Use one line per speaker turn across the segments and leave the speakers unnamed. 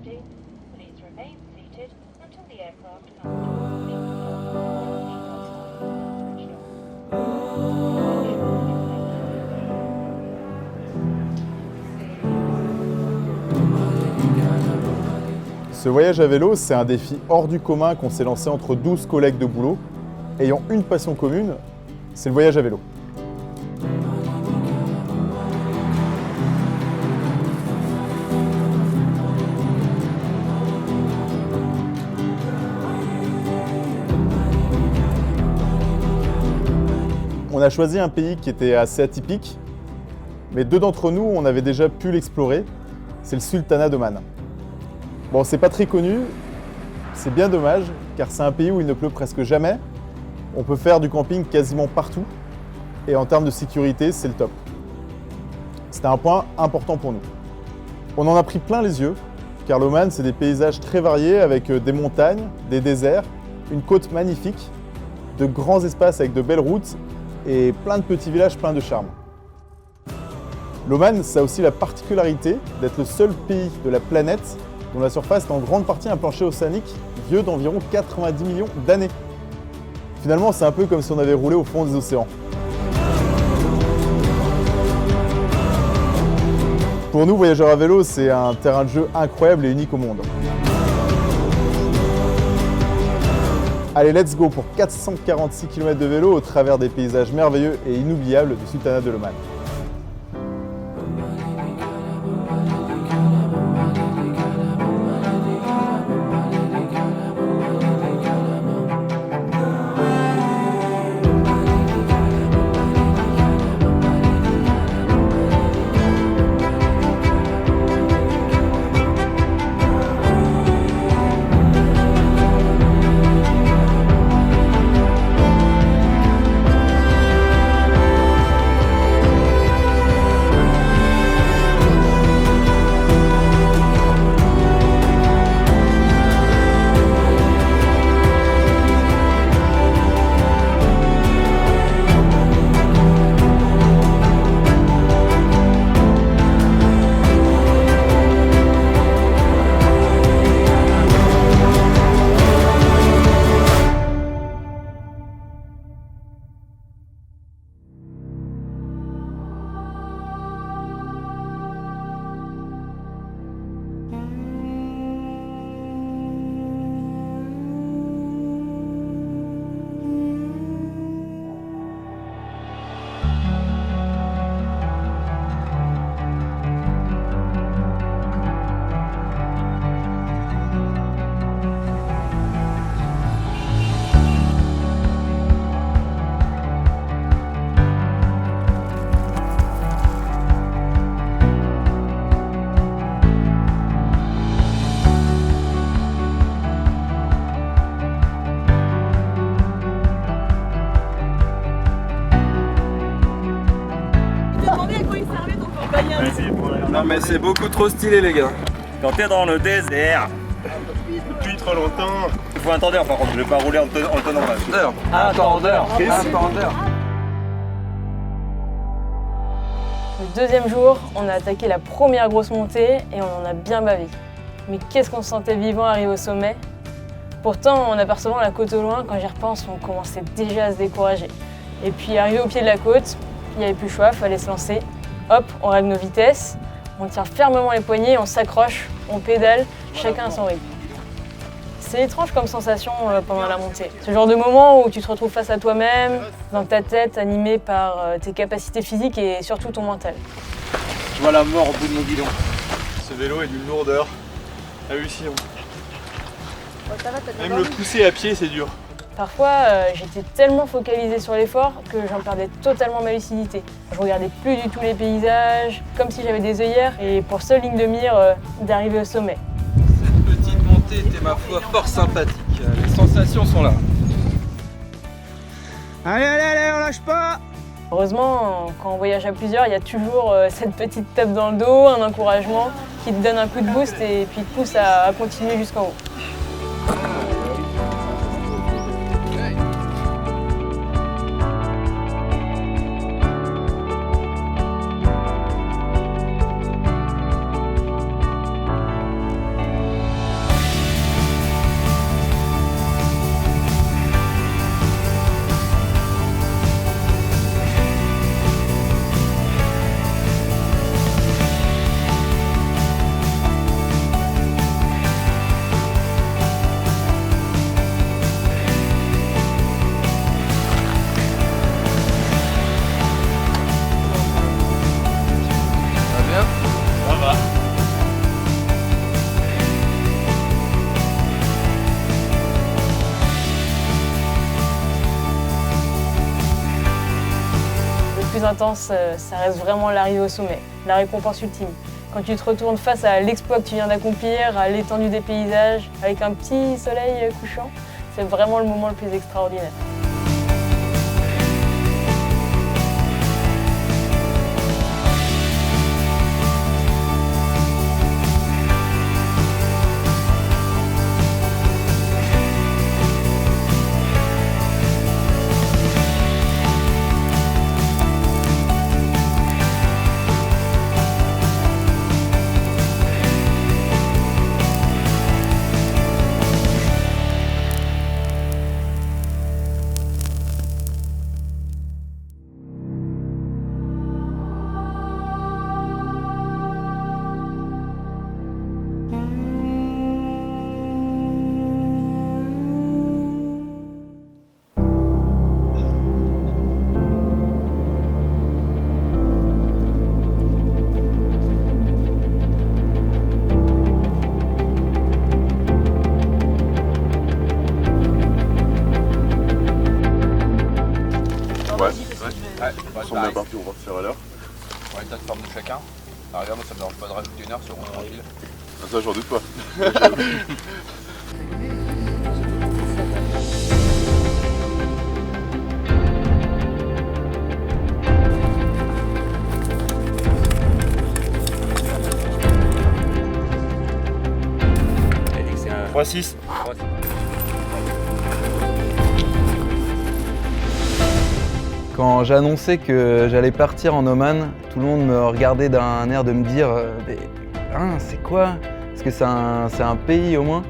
safety. Please remain seated until the aircraft comes to a complete
Ce voyage à vélo, c'est un défi hors du commun qu'on s'est lancé entre 12 collègues de boulot, ayant une passion commune, c'est le voyage à vélo. On a choisi un pays qui était assez atypique, mais deux d'entre nous, on avait déjà pu l'explorer, c'est le Sultanat d'Oman. Bon, c'est pas très connu, c'est bien dommage, car c'est un pays où il ne pleut presque jamais. On peut faire du camping quasiment partout, et en termes de sécurité, c'est le top. C'était un point important pour nous. On en a pris plein les yeux, car l'Oman, c'est des paysages très variés avec des montagnes, des déserts, une côte magnifique, de grands espaces avec de belles routes et plein de petits villages pleins de charme. L'Oman, ça a aussi la particularité d'être le seul pays de la planète dont la surface est en grande partie un plancher océanique vieux d'environ 90 millions d'années. Finalement, c'est un peu comme si on avait roulé au fond des océans. Pour nous, voyageurs à vélo, c'est un terrain de jeu incroyable et unique au monde. Allez, let's go pour 446 km de vélo au travers des paysages merveilleux et inoubliables du Sultanat de l'Oman.
Non mais c'est beaucoup trop stylé les gars.
Quand t'es dans le désert,
Depuis trop longtemps.
il faut un tendeur par contre, je vais pas rouler en tenant là.
Un tendeur.
Le deuxième jour, on a attaqué la première grosse montée et on en a bien bavé. Mais qu'est-ce qu'on se sentait vivant arrivé au sommet. Pourtant, en apercevant la côte au loin, quand j'y repense, on commençait déjà à se décourager. Et puis arrivé au pied de la côte, il n'y avait plus le choix, fallait se lancer. Hop, on règle nos vitesses, on tient fermement les poignets, on s'accroche, on pédale, chacun à son rythme. C'est étrange comme sensation pendant la montée. Ce genre de moment où tu te retrouves face à toi-même, dans ta tête, animé par tes capacités physiques et surtout ton mental.
Je vois la mort au bout de mon guidon. Ce vélo est d'une lourdeur hallucinante. Même le pousser à pied, c'est dur.
Parfois, j'étais tellement focalisée sur l'effort que j'en perdais totalement ma lucidité. Je regardais plus du tout les paysages, comme si j'avais des œillères et pour seule ligne de mire d'arriver au sommet.
Cette petite montée était ma foi fort sympathique. Les sensations sont là.
Allez, on lâche pas!
Heureusement, quand on voyage à plusieurs, il y a toujours cette petite tape dans le dos, un encouragement qui te donne un coup de boost et puis te pousse à continuer jusqu'en haut. intense, ça reste vraiment l'arrivée au sommet, la récompense ultime. Quand tu te retournes face à l'exploit que tu viens d'accomplir, à l'étendue des paysages, avec un petit soleil couchant, c'est vraiment le moment le plus extraordinaire.
On est bien parti, on va se faire à l'heure. On va être forme de chacun. Alors regarde, moi ça me dérange pas de rajouter une heure, c'est bon, tranquille. Ah, ça j'en doute pas.
Elle dit que c'est un
3-6.
Quand j'ai annoncé que j'allais partir en Oman, tout le monde me regardait d'un air de me dire mais, hein, c'est quoi? Est-ce que c'est un pays au moins?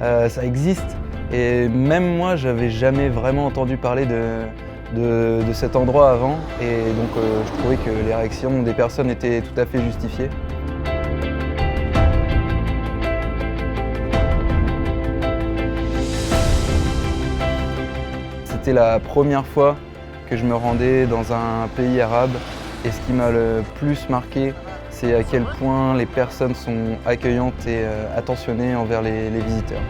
Ça existe? Et même moi, j'avais jamais vraiment entendu parler de cet endroit avant. Et donc je trouvais que les réactions des personnes étaient tout à fait justifiées. C'était la première fois que je me rendais dans un pays arabe et ce qui m'a le plus marqué, c'est à quel point les personnes sont accueillantes et attentionnées envers les visiteurs.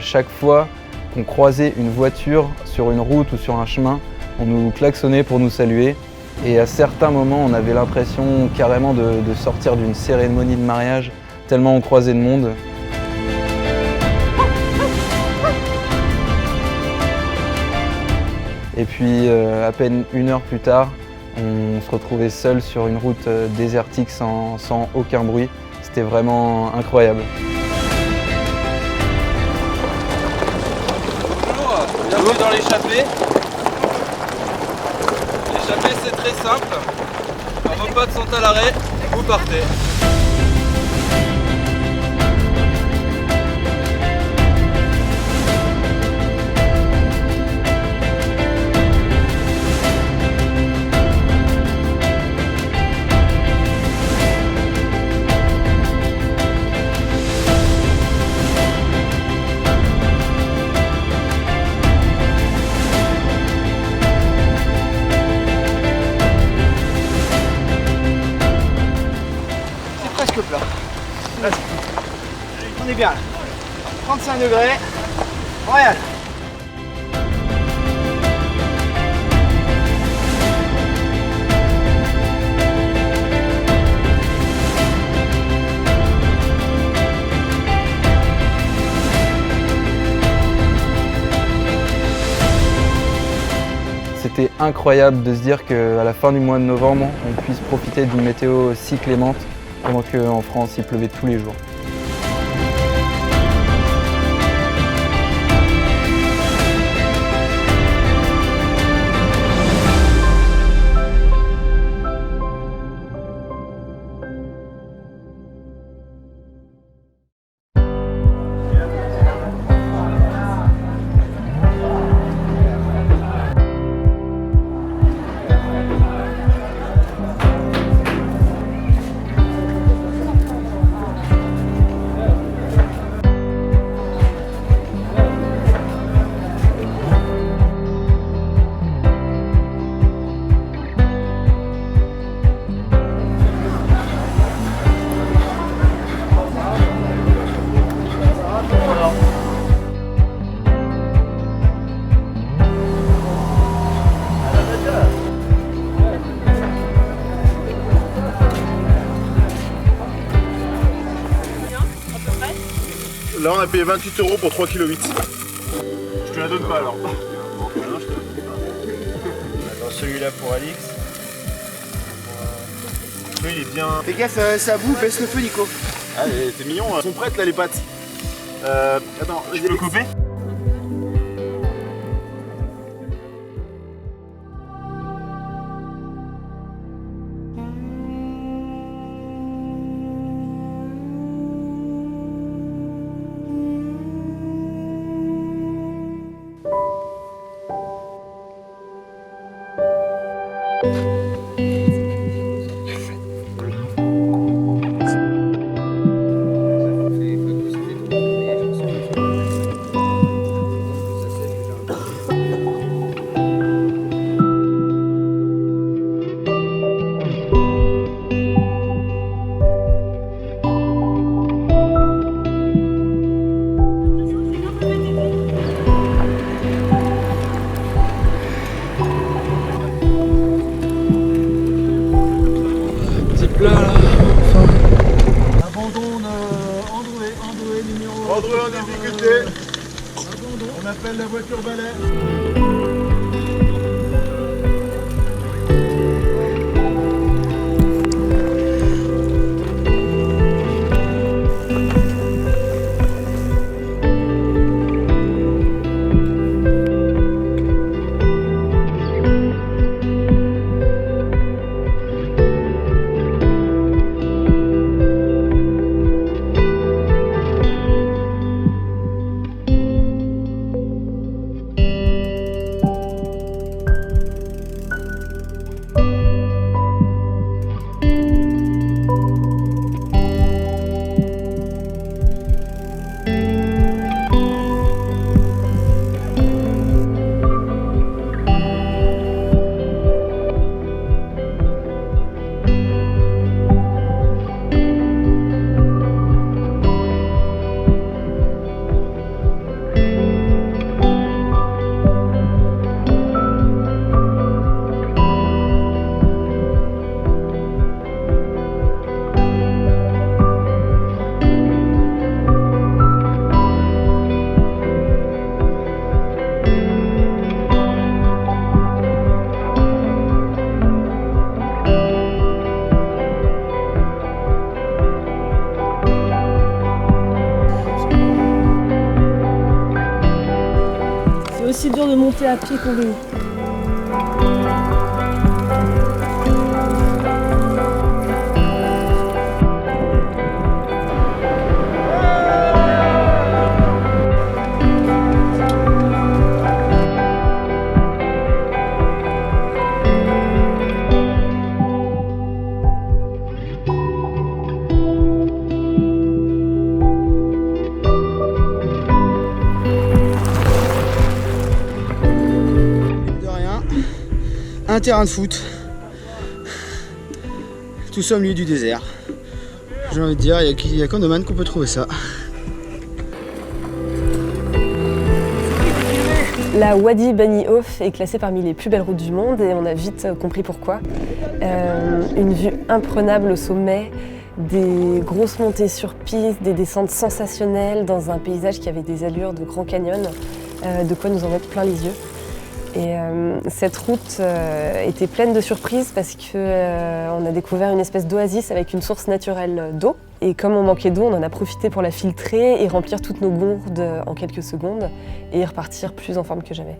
Chaque fois qu'on croisait une voiture sur une route ou sur un chemin, on nous klaxonnait pour nous saluer. Et à certains moments, on avait l'impression carrément de sortir d'une cérémonie de mariage, tellement on croisait de monde. Et puis, à peine 1 heure plus tard, on se retrouvait seul sur une route désertique sans aucun bruit. C'était vraiment incroyable.
Bienvenue dans l'échappée. L'échappée c'est très simple. Un repas de sont à l'arrêt, vous partez.
Presque plat. Vas-y. On est bien là. 35 degrés. Royal.
c'est incroyable de se dire qu'à la fin du mois de novembre, on puisse profiter d'une météo si clémente, pendant qu'en France, il pleuvait tous les jours.
Là, on a payé 28 € pour 3,8 kg. Je te la donne pas alors. Non, je te la donne pas. Attends, celui-là pour Alix. Lui, il est bien.
Fais gaffe, ça boue, baisse le feu, Nico.
Ah, t'es mignon, elles sont prêtes là, les pâtes. Attends, je peux couper ? André en difficulté. On appelle la voiture balai.
C'est aussi dur de monter à pied qu'en vélo.
Un terrain de foot, tout ça au milieu du désert. J'ai envie de dire, il n'y a qu'en Oman qu'on peut trouver ça.
La Wadi Bani Auf est classée parmi les plus belles routes du monde et on a vite compris pourquoi. Une vue imprenable au sommet, des grosses montées sur piste, des descentes sensationnelles dans un paysage qui avait des allures de Grand Canyon, de quoi nous en mettre plein les yeux. Et cette route était pleine de surprises parce qu'on a découvert une espèce d'oasis avec une source naturelle d'eau. Et comme on manquait d'eau, on en a profité pour la filtrer et remplir toutes nos gourdes en quelques secondes et repartir plus en forme que jamais.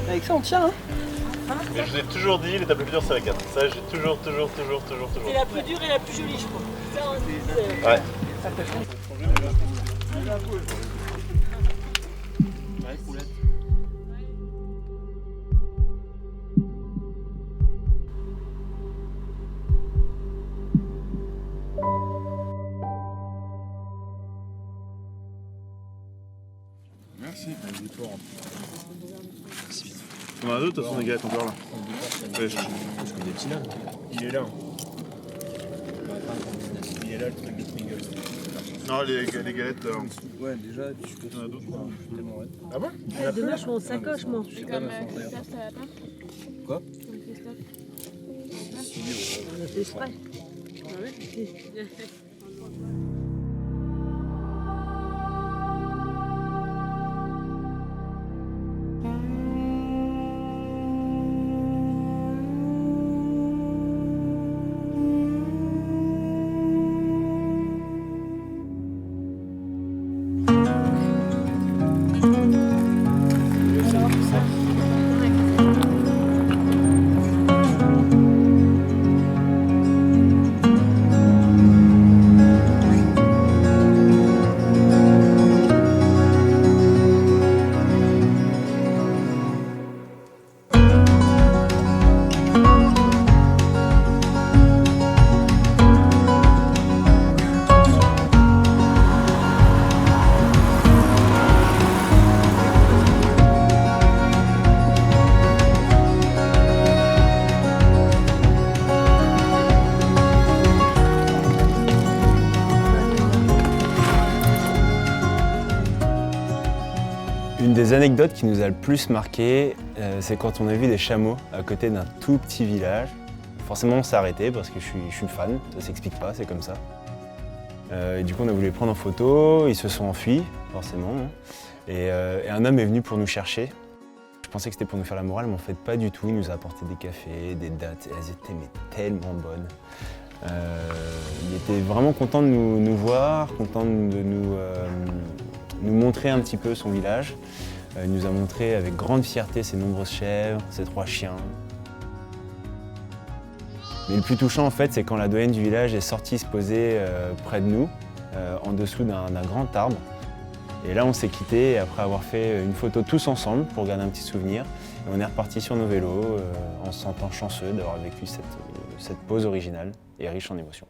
Avec ça on tient, hein.
Et je vous ai toujours dit, l'étape la plus dure c'est la 4. Ça j'ai toujours.
C'est la plus dure et la plus jolie, je crois. Ça, on dit,
Ouais. Merci. On en a d'autres, de toute façon, des galettes encore là.
Il est là. Il est là, le truc de Pringles.
Non, les galettes.
Ouais, déjà, tu peux.
T'en as d'autres?
Tellement raide.
Ah bon?
demain, je prends une sacoche, moi.
C'est comme Christophe, ça va pas? Quoi?
Comme Christophe.
Si,
C'est exprès. Ah ouais?
Une des anecdotes qui nous a le plus marqué, c'est quand on a vu des chameaux à côté d'un tout petit village. Forcément, on s'est arrêté parce que je suis fan, ça s'explique pas, c'est comme ça. Et du coup, on a voulu les prendre en photo, ils se sont enfuis, forcément. Et un homme est venu pour nous chercher. Je pensais que c'était pour nous faire la morale, mais en fait, pas du tout. Il nous a apporté des cafés, des dattes, et elles étaient mais tellement bonnes. Il était vraiment content de nous voir, content de nous montrer un petit peu son village. Il nous a montré avec grande fierté ses nombreuses chèvres, ses 3 chiens. Mais le plus touchant en fait, c'est quand la doyenne du village est sortie se poser près de nous, en dessous d'un grand arbre. Et là on s'est quittés après avoir fait une photo tous ensemble pour garder un petit souvenir. Et on est reparti sur nos vélos en se sentant chanceux d'avoir vécu cette pause originale et riche en émotions.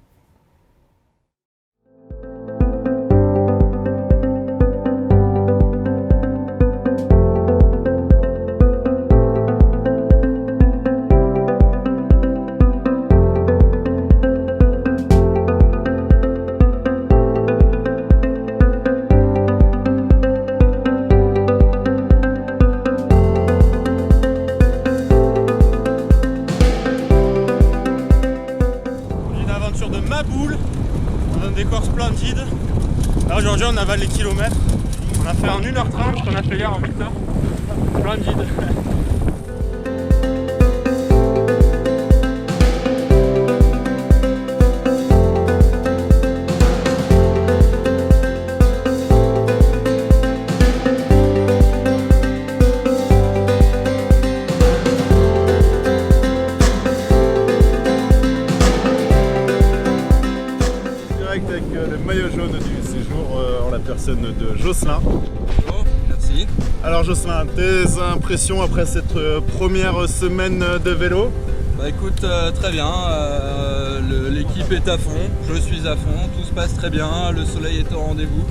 Dans un décor splendide. Là aujourd'hui on avale les kilomètres.
On a fait en 1h30 ce qu'on a fait hier en 8h. Splendide.
Direct avec le maillot jaune du séjour en la personne de Jocelyn.
Bonjour, merci.
Alors Jocelyn, tes impressions après cette première semaine de vélo?
Bah écoute, très bien, l'équipe est à fond, je suis à fond, tout se passe très bien, le soleil est au rendez-vous.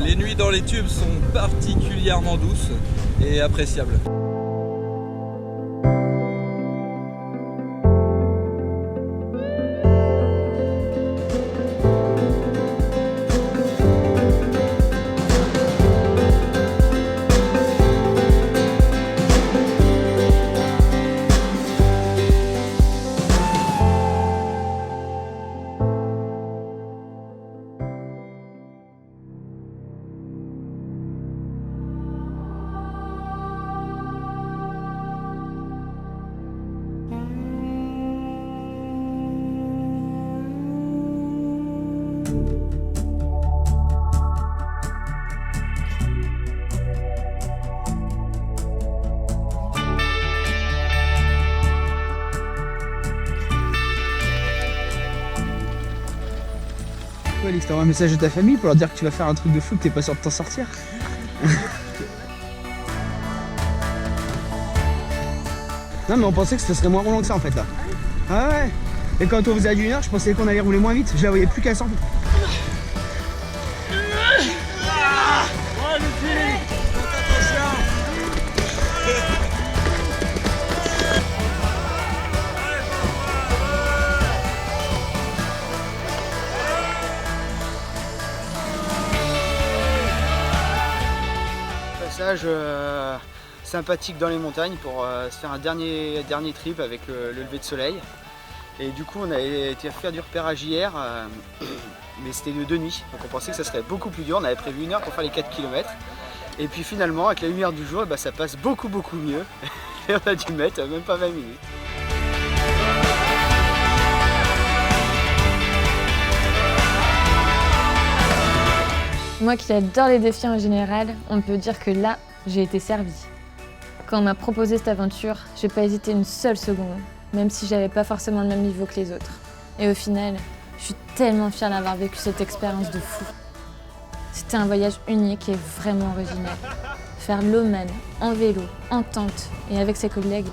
Les nuits dans les tubes sont particulièrement douces et appréciables.
Ouais, Alix, t'envoies un message de ta famille pour leur dire que tu vas faire un truc de fou, que t'es pas sûr de t'en sortir. Non mais on pensait que ce serait moins roulant que ça en fait là. Ah ouais. Et quand on faisait à 1h, je pensais qu'on allait rouler moins vite, je la voyais plus qu'à 100. Passage sympathique dans les montagnes pour se faire un dernier trip avec le lever de soleil. Et du coup on a été faire du repérage hier, mais c'était de nuit, donc on pensait que ça serait beaucoup plus dur. On avait prévu 1 heure pour faire les 4 km. Et puis finalement avec la lumière du jour, ça passe beaucoup mieux. Et on a dû mettre même pas 20 minutes.
Moi qui adore les défis en général, on peut dire que là, j'ai été servie. Quand on m'a proposé cette aventure, j'ai pas hésité une seule seconde, même si j'avais pas forcément le même niveau que les autres. Et au final, je suis tellement fière d'avoir vécu cette expérience de fou. C'était un voyage unique et vraiment original. Faire l'Oman en vélo, en tente et avec ses collègues,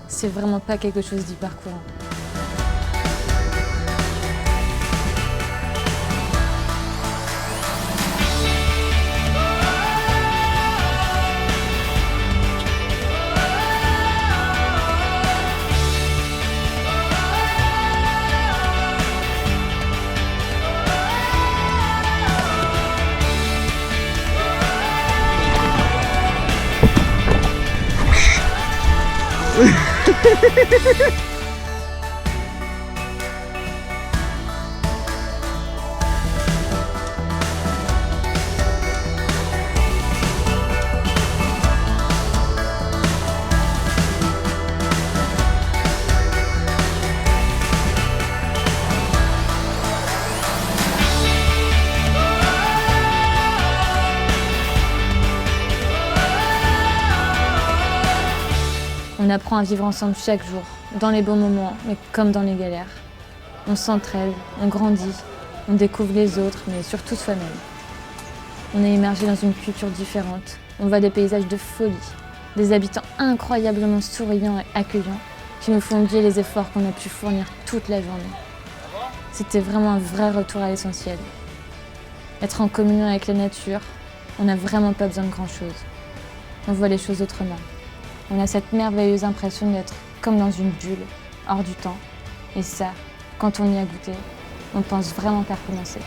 c'est vraiment pas quelque chose d'hyper courant. On apprend à vivre ensemble chaque jour, dans les bons moments, mais comme dans les galères. On s'entraide, on grandit, on découvre les autres, mais surtout soi-même. On est immergé dans une culture différente, on voit des paysages de folie, des habitants incroyablement souriants et accueillants qui nous font oublier les efforts qu'on a pu fournir toute la journée. C'était vraiment un vrai retour à l'essentiel. Être en communion avec la nature, on n'a vraiment pas besoin de grand-chose. On voit les choses autrement. On a cette merveilleuse impression d'être comme dans une bulle, hors du temps. Et ça, quand on y a goûté, on pense vraiment pas recommencer.